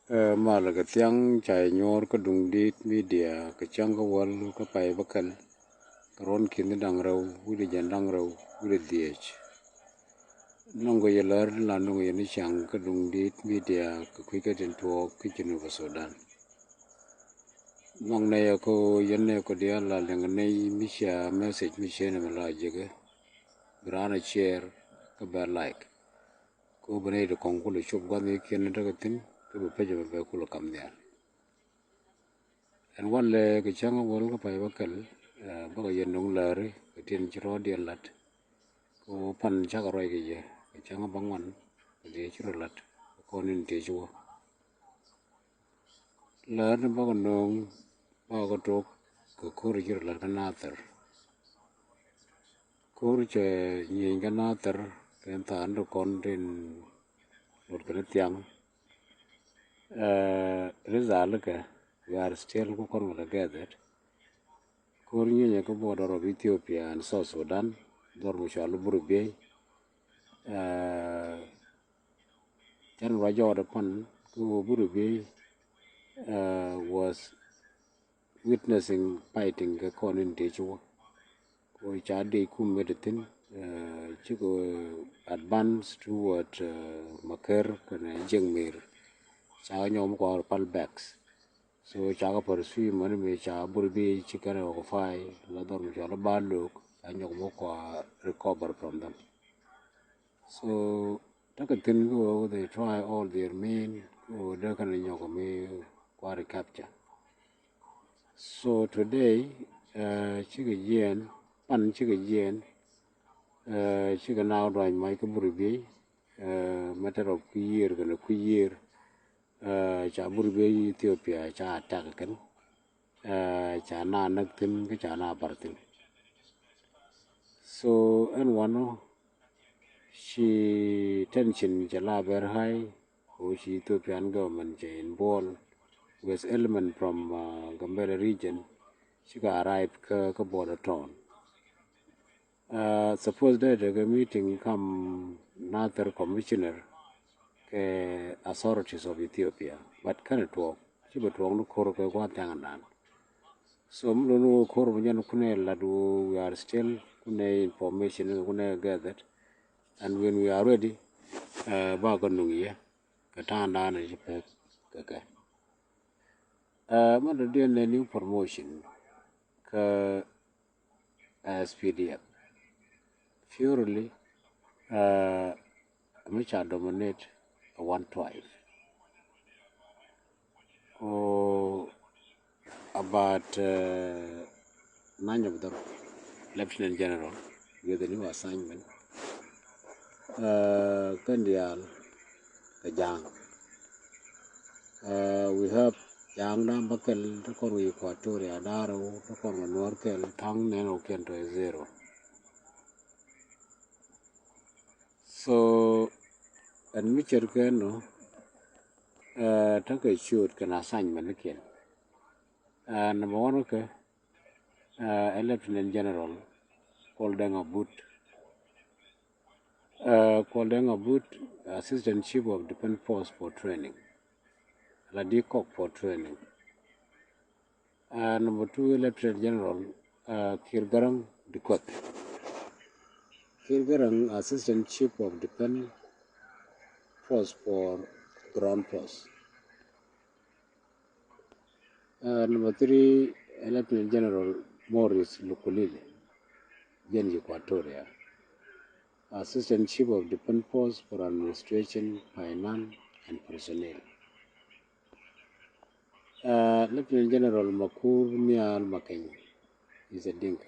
Malaga tiang chai nyor ka dung dit media ka chang ka wal ka pai bakal karon kin dang raw wudi jan dang raw wudi diech nongo yelar la nongo yeni chang ka dung dit media ka kwika tin tuo ka jinu ka Sudan nong na ya ko yenne ko dia la lenga nei misha message misha na la jega grana share ka ba like ko bane de kongkulo chop gwan ni ken daga tin ka ba peje ba kulo kam ne and one le ke chang wol ka pai bakal ba ga yen nong lare ke tin chro dia lat ko pan cha ka roi ke ye ke chang bangwan de chro lat ko nin te jo la na ba ga nong ba ga tok ko ko ri chro lat na ter ko ri che ni ga na ter ken ta ando kon tin lor ke tiang result ke we are still ko kon together Kurnya ke border of Ethiopia and South Sudan, Dormushalu Burube, Jan Raja Pan, who Burube was witnessing fighting a conin teacher, which are the kum medicine, Chico advanced toward Makar and Jengmir, Chanyom or Palbacks. So Chaga pursue money me cha Burbe chicken or fire, Lador Jalaban look, and Yomoko recover from them. So take a thing go, they try all their mean, or they can me quarry capture. So today, chicken yen, pan chicken yen, chicken out by Michael Burbe, matter of year, gonna year, cha Burbe Ethiopia, cha attack. Chana naktin ke chana bartin. So and one she tension jala very high, or she Ethiopian government involved with element from Gambela region. She got arrived ka border town. Suppose that the meeting come another commissioner ke authorities of Ethiopia, but can it work? She would walk no koro ke one thing. So mlono kor bunyan kune ladu we are still kune information kune gathered and when we are ready ba gonu ye katanda na jipe kaka mother dear new promotion ka SPDF purely which are dominate one tribe or about 9 of them Lieutenant General with a new assignment. Kandial Kajang. We have Yang Nam Bakel, the Koru Equatoria, Daro, the Koru Norkel, Tang Nano Kento is 0. So, and Mitchell Keno, take a shoot can assignment again. Number one, okay, Lieutenant General, called Denga Boot. Called Denga Boot, Assistant Chief of Defense Force for training. Ladikok for training. Number 2, Lieutenant General Kirgarang Dikot. Kirgarang, Assistant Chief of Defense Force for Ground Force. Number 3, Lieutenant General Morris Lukulile, Gen Equatoria. Assistant Chief of Defense Force for Administration, Finance, and Personnel. Lieutenant General Makur Mial Makeng is a Dinka.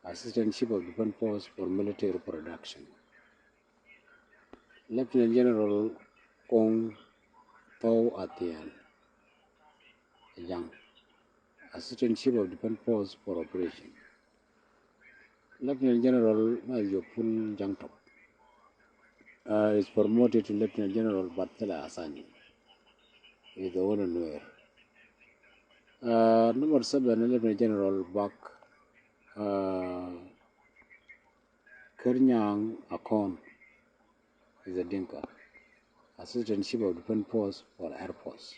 Assistant Chief of Defense Force for Military Production. Lieutenant General Kong Tau Atian, Young, Assistant Chief of Defense Force for Operation. Lieutenant General Majopul Jangtok is promoted to Lieutenant General Batala Asani. He is the one where. Number 7, Lieutenant General Bak Kernyang Akon is a Dinka. Assistant Chief of Defense Force for Air Force.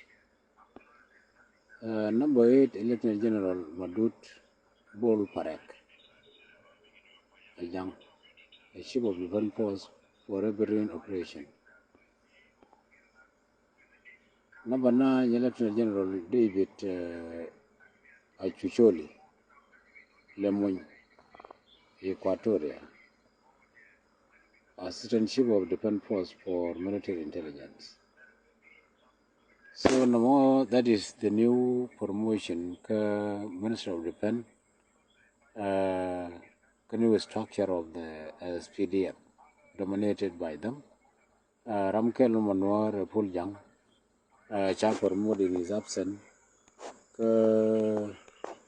Number 8, Lieutenant General Madut Bol Parek, Ajang, a Chief of Defense Force for Riverine Operation. Number 9, Lieutenant General David Achucholi, Lemoyne, Equatoria, Assistant Chief of Defense Force for Military Intelligence. So now that is the new promotion, Minister of Defense, the new structure of the SPDF, dominated by them. Ramkel Manwar Puljang, Cha promoted in his absence,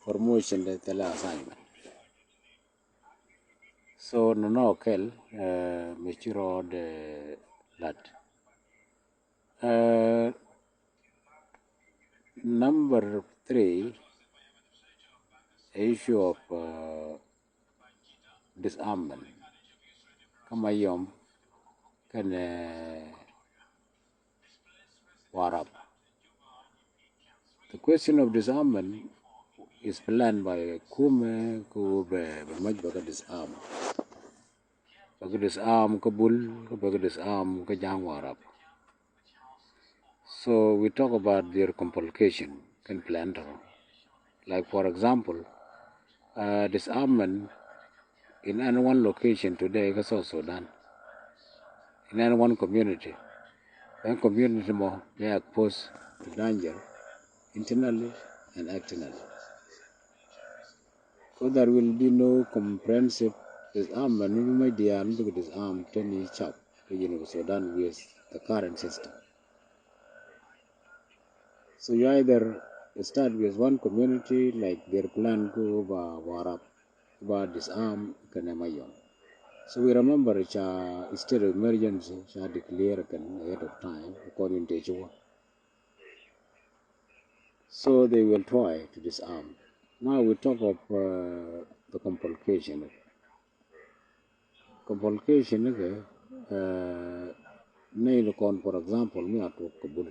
promotion the tele assignment. So no Kel, Michiro de Lat. Number 3, issue of disarmament. Kamayom can warap. The question of disarmament is planned by Kume Kube Majbaga disarm. Baga disarm Kabul, Baga disarm Kajang warap. So we talk about their complication can plan. Like for example, disarmament in any one location today is also done. In any one community. One community more they are exposed to danger internally and externally. So there will be no comprehensive disarmament. We might disarm 10 each up Sudan with the current system. So you either start with one community like their plan go over Warap, over disarm Kanemayon. So we remember it's a state of emergency declared ahead of time according to Joe. So they will try to disarm. Now we talk of the complication. Complication for example, me at Kabul.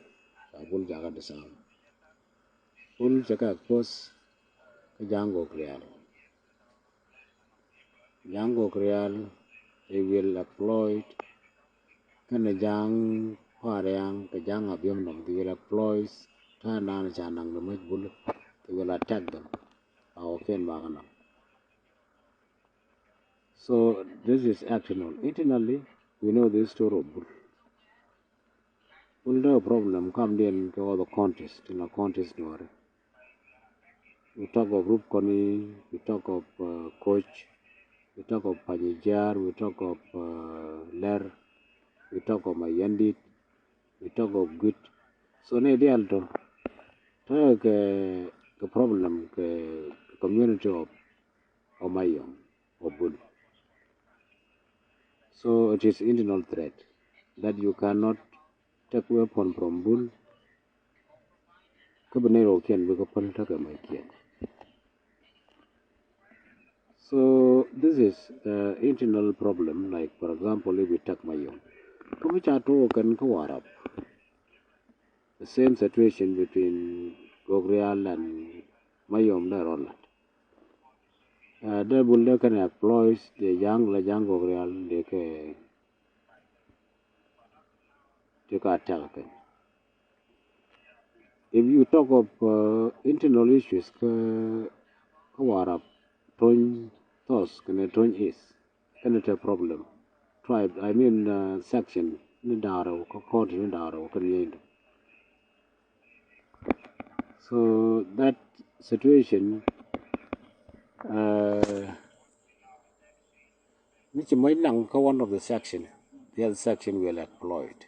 Kabul jaga disarm. Kabul jaga post Jango Krial. Jango Krial, they will exploit Kanajang Pariang, Kajang Abium, they will exploit Tanan Chanang the Majbul, they will attack them. Our Ken Bagana. So this is external. Internally, we know this story of Bull. Bull no problem come in to all the contest, in a contest. We talk of Rupkoni, we talk of Coach, we talk of Panijar, we talk of Ler, we talk of Mayandit, we talk of Good. So ne dialto, the problem the community of Mayom, of Bull. So it is internal threat that you cannot take weapon from Bull. Kabinero can be a. So this is internal problem, like for example, if we take Mayom. Kumichato can Kawarap. The same situation between Gogrial and Mayom Darolat. They will can exploit the young Gogrial, they can attack. If you talk of internal issues, Kawarap, Tony, Tos, Tony is, can it a problem? Tribe, I mean section, Nidaro, County Nidaro, so that situation, which might not one of the section, the other section will exploit.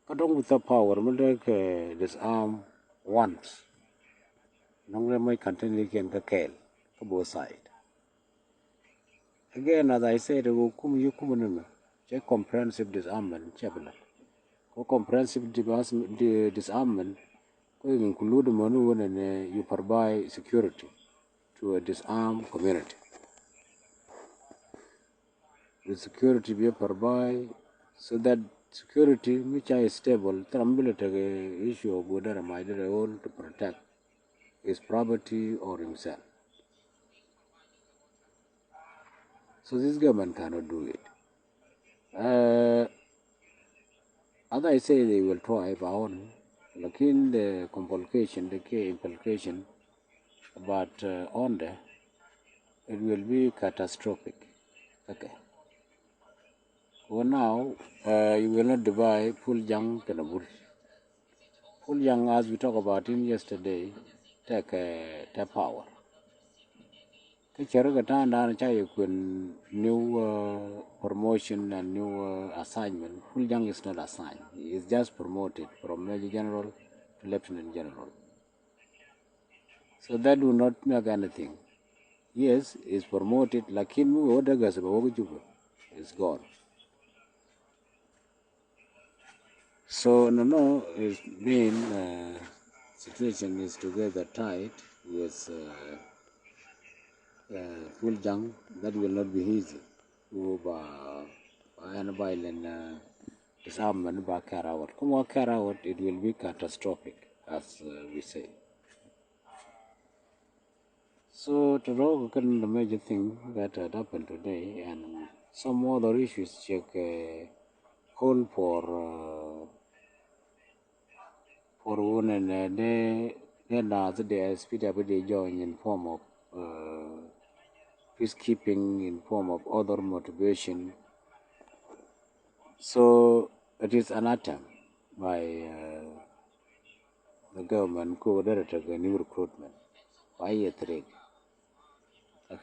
Kadong with the power, disarm once. Nongre may continue can kill both sides. Again, as I said, check comprehensive disarmament, Chabla. Comprehensive disarmament include money and you provide security to a disarmed community. The security be provided so that security which is stable, the military issue of whether am I the all to protect his property or himself. So this government cannot do it. As I say, they will try on. Like in the complication, the key implication, but on there, it will be catastrophic. Okay. For now, you will not divide full young Kanabur. Full young, as we talked about in yesterday, take power. Kichara gata and chai kun new promotion and new assignment. Full young is not assigned. He is just promoted from Major General to Lieutenant General. So that will not make anything. Yes, is promoted. Lakin mu odagas is gone. So no, it's been situation is together tight with full young. That will not be easy. And violent disarmament by carry out. Come carry out, it will be catastrophic, as we say. So to look at the major thing that had happened today and some other issues check call for one and they now the speed up they join in form of peacekeeping in form of other motivation. So it is an attempt by the government to direct a new recruitment by a trade.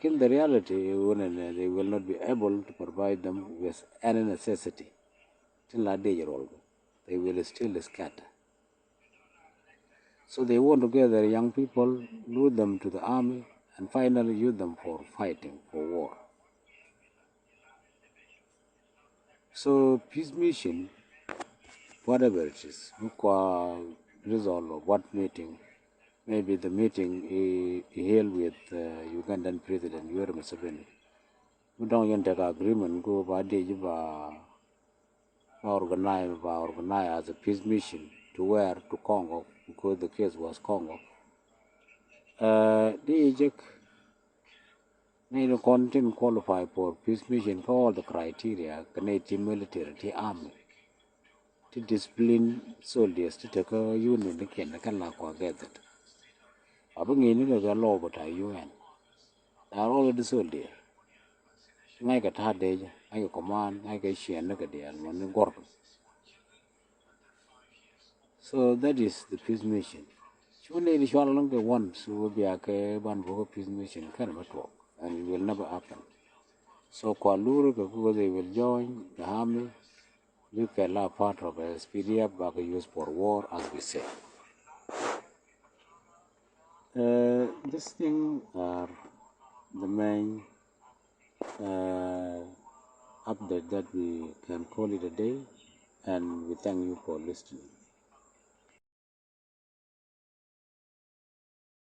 In the reality, they will not be able to provide them with any necessity. Till that day, they will still scatter. So they want to gather young people, lure them to the army, and finally use them for fighting, for war. So peace mission, whatever it is, result of what meeting, maybe the meeting he held with Ugandan President Yoweri Museveni. We don't take agreement go by the organize as a peace mission to where to Congo because the case was Congo. The need content qualify for peace mission for all the criteria, Canadian military, the army, to discipline soldiers to take a union again, the Kanaka gathered. Abang ini the law but I UN. They are already soldiers. I got hard day, I got command, I got share, and one Gordon. So that is the peace mission. Surely the short longer ones will be a one peace mission kind of talk, and it will never happen. So Kualuru, they will join the army, look at a part of a SPDF back used for war, as we say. This thing are the main update that we can call it a day, and we thank you for listening.